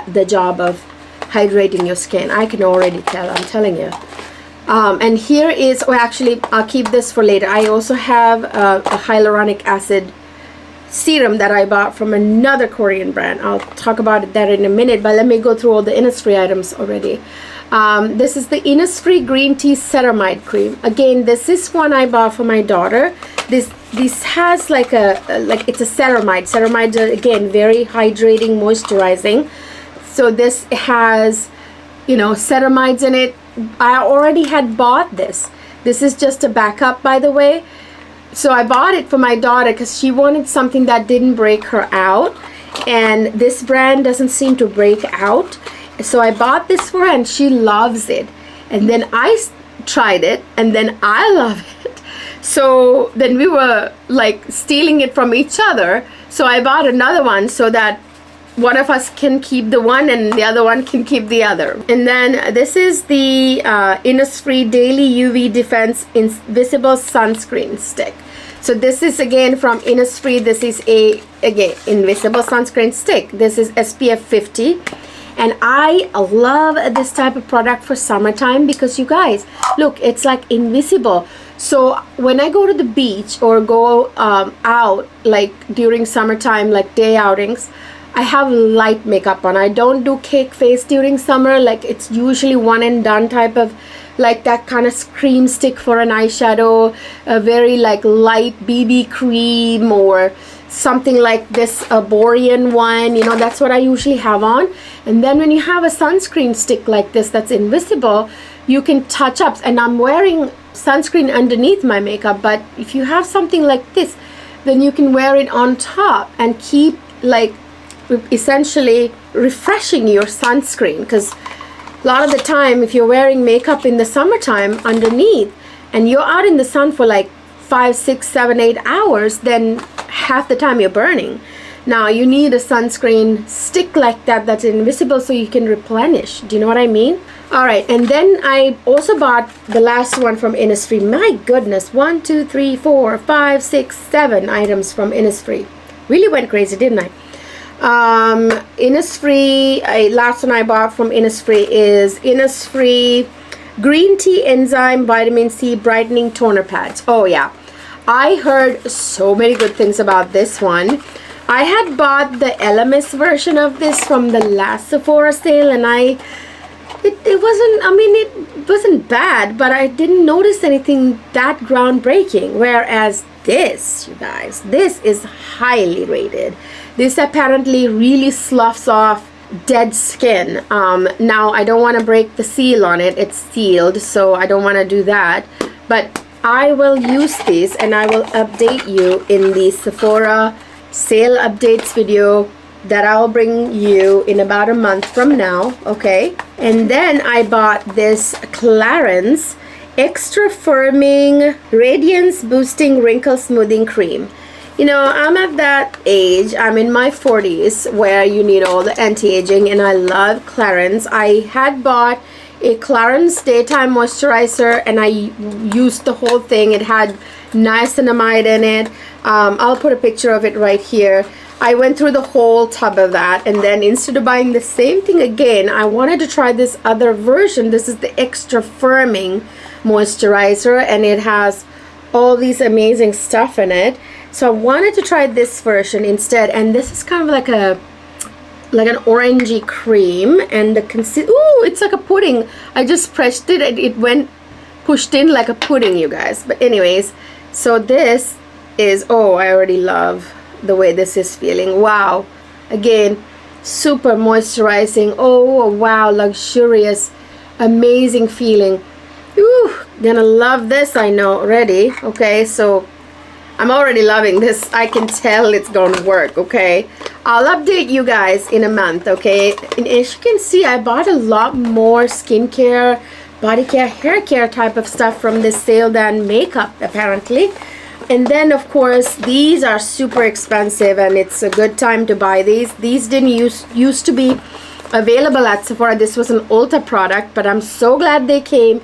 the job of hydrating your skin. I can already tell, I'm telling you. And here is, actually I'll keep this for later. I also have a hyaluronic acid serum that I bought from another Korean brand. I'll talk about that in a minute, but let me go through all the Innisfree items already. This is the Innisfree Green Tea Ceramide Cream. Again, this is one I bought for my daughter. This has like it's a ceramide. Ceramides are, again, very hydrating, moisturizing. So this has, you know, ceramides in it. I already had bought this. This is just a backup, by the way. So I bought it for my daughter because she wanted something that didn't break her out. And this brand doesn't seem to break out. So I bought this for her and she loves it. And then I tried it and then I love it. So then we were like stealing it from each other. So I bought another one so that one of us can keep the one and the other one can keep the other. And then this is the Innisfree Daily UV Defense Invisible Sunscreen Stick. So this is again from Innisfree. This is again, invisible sunscreen stick. This is SPF 50. And I love this type of product for summertime because you guys, look, it's like invisible. So when I go to the beach or go out like during summertime, like day outings, I have light makeup on. I don't do cake face during summer. Like it's usually one and done type of, like that kind of cream stick for an eyeshadow, a very like light BB cream or something like this, a Borean one, you know, that's what I usually have on. And then when you have a sunscreen stick like this that's invisible, you can touch up. And I'm wearing sunscreen underneath my makeup, but if you have something like this, then you can wear it on top and keep like essentially refreshing your sunscreen. Because a lot of the time if you're wearing makeup in the summertime underneath and you're out in the sun for like 5, 6, 7, 8 hours, then half the time you're burning. Now you need a sunscreen stick like that that's invisible so you can replenish. Do you know what I mean? Alright, and then I also bought the last one from Innisfree. My goodness, 1, 2, 3, 4, 5, 6, 7 items from Innisfree. Really went crazy, didn't I? Innisfree, last one I bought from Innisfree is Innisfree Green Tea Enzyme Vitamin C Brightening Toner Pads. Oh yeah, I heard so many good things about this one. I had bought the LMS version of this from the last Sephora sale and it wasn't, I mean, it wasn't bad, but I didn't notice anything that groundbreaking. Whereas this, you guys, this is highly rated. This apparently really sloughs off dead skin. Now I don't want to break the seal on it. It's sealed, so I don't want to do that. But I will use these and I will update you in the Sephora sale updates video that I'll bring you in about a month from now, okay? And then I bought this Clarins Extra Firming Radiance Boosting Wrinkle Smoothing Cream. You know, I'm at that age, I'm in my 40s, where you need all the anti-aging, and I love Clarins. I had bought a Clarins Daytime Moisturizer, and I used the whole thing. It had niacinamide in it. I'll put a picture of it right here. I went through the whole tub of that, and then instead of buying the same thing again, I wanted to try this other version. This is the Extra Firming Moisturizer, and it has all these amazing stuff in it. So I wanted to try this version instead, and this is kind of like an orangey cream, and the ooh, it's like a pudding. I just pressed it and it went pushed in like a pudding, you guys. But anyways, so this is, oh, I already love the way this is feeling. Wow, again, super moisturizing. Oh wow, luxurious, amazing feeling. Ooh, gonna love this, I know already. Okay, so I'm already loving this. I can tell it's gonna work. Okay, I'll update you guys in a month. Okay, and as you can see, I bought a lot more skincare, body care, hair care type of stuff from this sale than makeup apparently. And then of course these are super expensive, and it's a good time to buy these. These didn't used to be available at Sephora. This was an Ulta product, but I'm so glad they came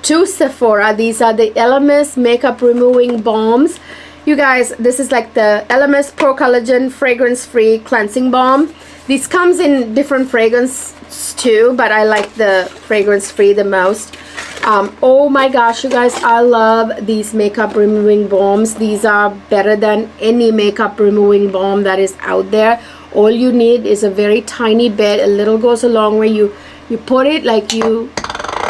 to Sephora. These are the LMS makeup removing balms. You guys, this is like the LMS Pro Collagen fragrance free cleansing balm. This comes in different fragrances too, but I like the fragrance free the most. Oh my gosh, you guys, I love these makeup removing balms. These are better than any makeup removing balm that is out there. All you need is a very tiny bit. A little goes a long way. You put it, like you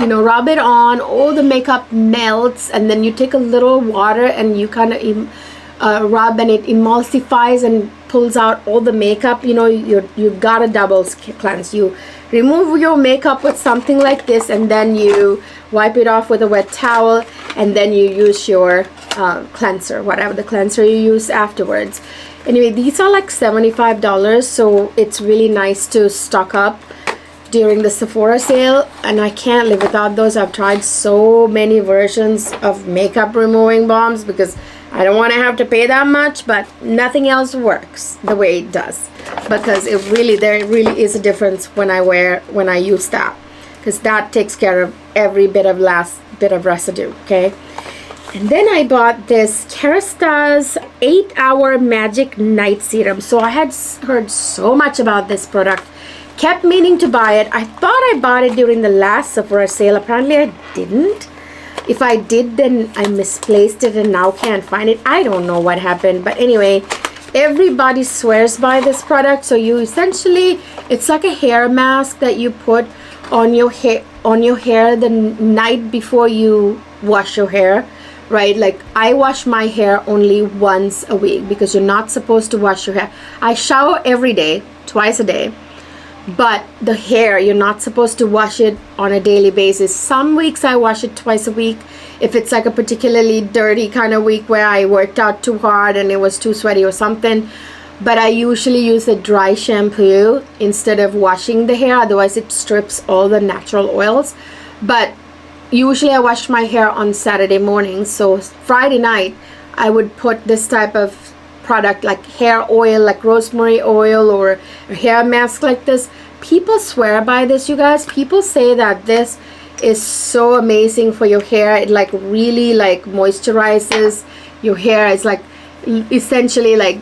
know, rub it on, all the makeup melts, and then you take a little water and you kind of rub, and it emulsifies and pulls out all the makeup. You know, you got a double cleanse. You remove your makeup with something like this, and then you wipe it off with a wet towel, and then you use your cleanser, whatever the cleanser you use afterwards. Anyway, these are like $75, so it's really nice to stock up during the Sephora sale, and I can't live without those. I've tried so many versions of makeup removing balms because I don't want to have to pay that much, but nothing else works the way it does, because there really is a difference when I use that, because that takes care of every last bit of residue. Okay, and then I bought this Kerasta's 8-Hour Magic Night Serum. So I had heard so much about this product, kept meaning to buy it. I thought I bought it during the last Sephora sale. Apparently I didn't. If I did, then I misplaced it and now can't find it. I don't know what happened, but anyway, everybody swears by this product. So you essentially, it's like a hair mask that you put on your hair the night before you wash your hair, right? Like, I wash my hair only once a week because you're not supposed to wash your hair. I shower every day, twice a day, but the hair, you're not supposed to wash it on a daily basis. Some weeks I wash it twice a week if it's like a particularly dirty kind of week where I worked out too hard and it was too sweaty or something. But I usually use a dry shampoo instead of washing the hair, otherwise it strips all the natural oils. But usually I wash my hair on Saturday morning, so Friday night I would put this type of product, like hair oil, like rosemary oil, or a hair mask like this. People swear by this, you guys. People say that this is so amazing for your hair. It like really like moisturizes your hair. It's like essentially like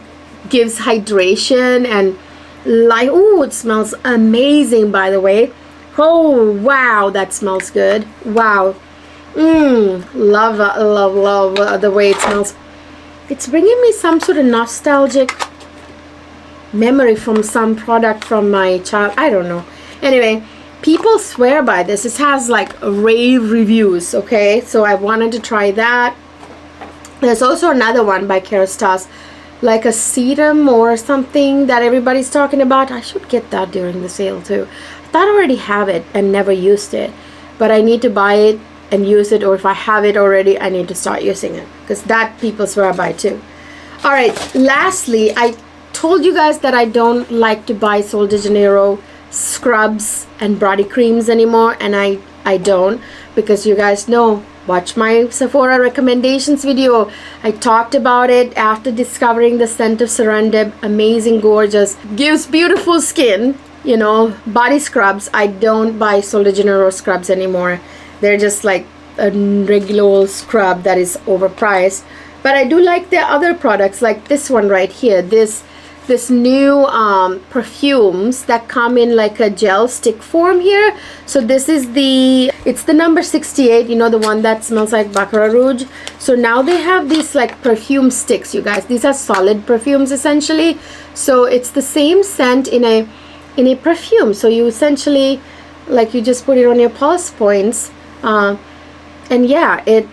gives hydration, and like, oh, it smells amazing, by the way. Oh wow, that smells good. Wow. Love the way it smells. It's bringing me some sort of nostalgic memory from some product from my child. I don't know. Anyway, people swear by this. It has like rave reviews, okay? So I wanted to try that. There's also another one by Kerasta's, like a serum or something that everybody's talking about. I should get that during the sale too. I thought I already have it and never used it, but I need to buy it and use it, or if I have it already, I need to start using it, because that people swear by too. All right, lastly, I told you guys that I don't like to buy Sol de Janeiro scrubs and body creams anymore, and I don't, because you guys know, watch my Sephora recommendations video. I talked about it after discovering the scent of Serendip. Amazing, gorgeous, gives beautiful skin, you know, body scrubs. I don't buy Sol de Janeiro scrubs anymore. They're just like a regular old scrub that is overpriced. But I do like their other products, like this one right here. This new perfumes that come in like a gel stick form here. So this is it's the number 68, you know, the one that smells like Baccarat Rouge. So now they have these like perfume sticks, you guys. These are solid perfumes essentially. So it's the same scent in a perfume. So you essentially, like, you just put it on your pulse points, and yeah, it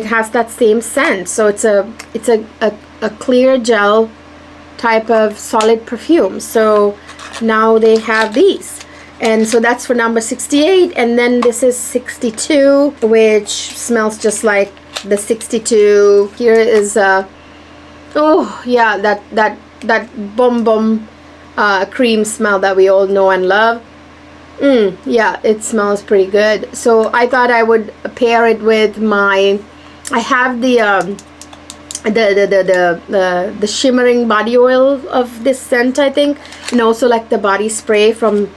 has that same scent. So it's a clear gel type of solid perfume. So now they have these, and so that's for number 68. And then this is 62, which smells just like the 62. Here is oh yeah, that bomb cream smell that we all know and love. Yeah, it smells pretty good. So I thought I would pair it with I have the shimmering body oil of this scent, I think, and also like the body spray from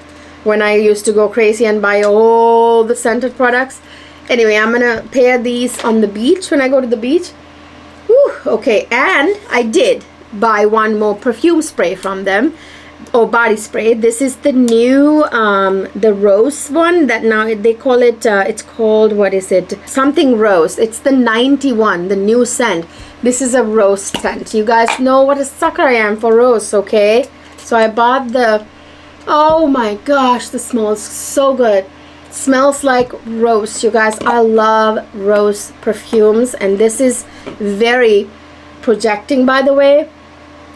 when I used to go crazy and buy all the scented products. Anyway, I'm gonna pair these on the beach when I go to the beach. Whew, okay, and I did buy one more perfume spray from them. body spray. This is the new the rose one that now they call it it's called, what is it, something rose. It's the 91, the new scent. This is a rose scent. You guys know what a sucker I am for rose, okay? So I bought the, oh my gosh, this smells so good. It smells like rose, you guys. I love rose perfumes, and this is very projecting, by the way.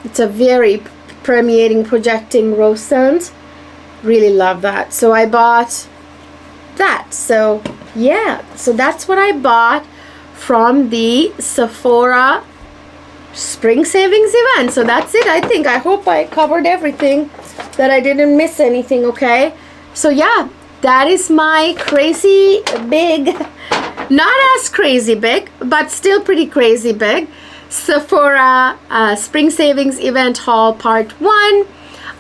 It's a very permeating, projecting rose scent. Really love that. So I bought that. So yeah, so that's what I bought from the Sephora spring savings event. So that's it. I hope I covered everything, that I didn't miss anything. Okay, so yeah, that is my crazy big, not as crazy big, but still pretty crazy big, Sephora spring savings event haul part 1.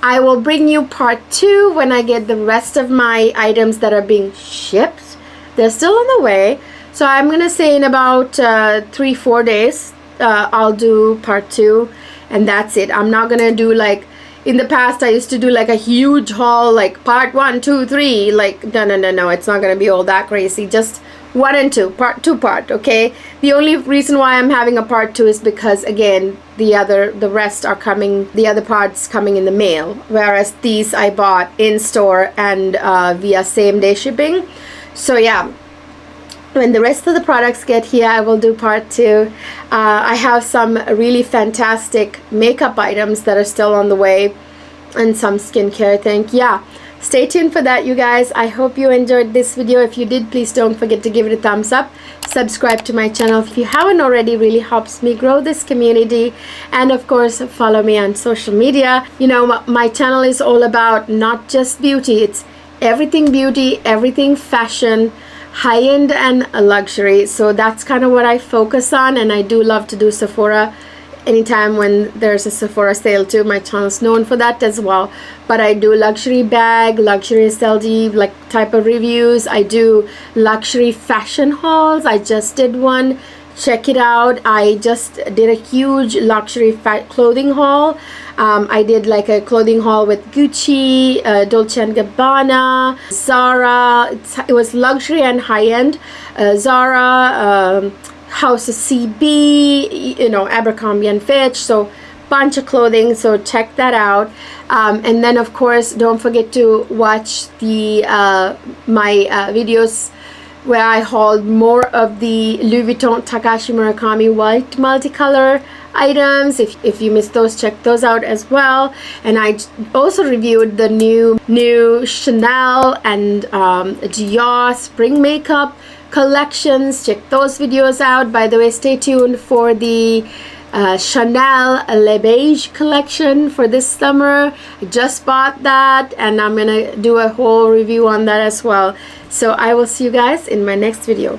I will bring you part 2 when I get the rest of my items that are being shipped. They're still on the way, so I'm gonna say in about 3-4 days I'll do part 2, and that's it. I'm not gonna do like in the past I used to do like a huge haul, like part 1, 2, 3, like no, it's not gonna be all that crazy. Just 1 and 2, part 2 part, okay? The only reason why I'm having a part 2 is because, again, the rest are coming, the other parts coming in the mail, whereas these I bought in store and via same day shipping. So yeah, when the rest of the products get here, I will do part 2. I have some really fantastic makeup items that are still on the way, and some skincare thing. Yeah, stay tuned for that, you guys. I hope you enjoyed this video. If you did, please don't forget to give it a thumbs up. Subscribe to my channel if you haven't already. Really helps me grow this community. And of course, follow me on social media. You know, my channel is all about not just beauty. It's everything beauty, everything fashion, high-end and luxury. So that's kind of what I focus on, and I do love to do Sephora anytime when there's a Sephora sale too. My channel is known for that as well. But I do luxury bag, luxury SLD like type of reviews. I do luxury fashion hauls. I just did one. Check it out. I just did a huge luxury clothing haul. I did like a clothing haul with Gucci, Dolce & Gabbana, Zara. It was luxury and high-end. Zara, House of CB, you know, Abercrombie and Fitch. So bunch of clothing, so check that out. And then of course, don't forget to watch the my videos where I hauled more of the Louis Vuitton Takashi Murakami white multicolor items. If you missed those, check those out as well. And I also reviewed the new Chanel and Dior spring makeup collections. Check those videos out. By the way, stay tuned for the Chanel Le Beige collection for this summer. I just bought that, and I'm gonna do a whole review on that as well. So I will see you guys in my next video.